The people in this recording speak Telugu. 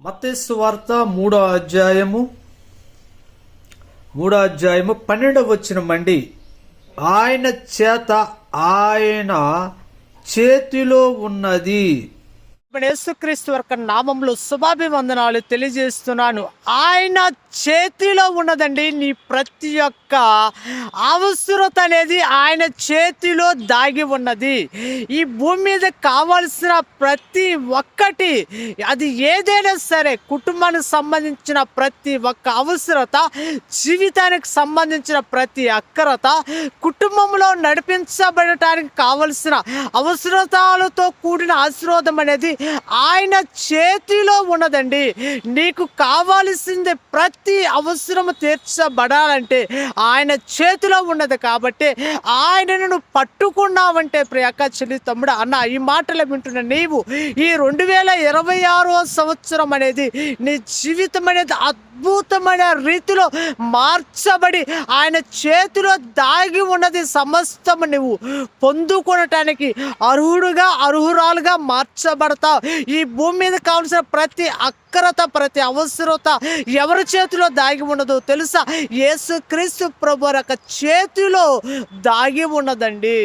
మత్తయి సువార్త 3వ అధ్యాయము 12వ వచనమండి. ఆయన చేతిలో ఉన్నది. యేసుక్రీస్తు యొక్క నామంలో శుభాభివందనాలు తెలియజేస్తున్నాను. ఆయన చేతిలో ఉన్నదండి. నీ ప్రతి ఒక్క అవసరత అనేది ఆయన చేతిలో దాగి ఉన్నది. ఈ భూమి మీద కావాల్సిన ప్రతి ఒక్కటి, అది ఏదైనా సరే, కుటుంబానికి సంబంధించిన ప్రతి ఒక్క అవసరత, జీవితానికి సంబంధించిన ప్రతి అక్కరత, కుటుంబంలో నడిపించబడటానికి కావలసిన అవసరతలతో కూడిన ఆశీర్వాదం అనేది ఆయన చేతిలో ఉన్నదండి. నీకు కావాల్సింది ప్రతి అవసరము తీర్చబడాలంటే ఆయన చేతిలో ఉన్నది. కాబట్టి ఆయనను నువ్వు పట్టుకున్నావంటే ప్రియక్క, చెల్లి, తమ్ముడు, అన్న, ఈ మాటలు వింటున్న నీవు ఈ 2026వ సంవత్సరం అనేది నీ జీవితం అనేది అద్భుతమైన రీతిలో మార్చబడి ఆయన చేతిలో దాగి ఉన్నది సమస్తము నువ్వు పొందుకొనటానికి అర్హురాలుగా మార్చబడతావు. ఈ భూమి మీద కావాల్సిన ప్రతి అక్కరత, ప్రతి అవసరత ఎవరి చేతిలో దాగి ఉన్నదో తెలుసా? యేసుక్రీస్తు ప్రభువు యొక్క చేతిలో దాగి ఉన్నదండి.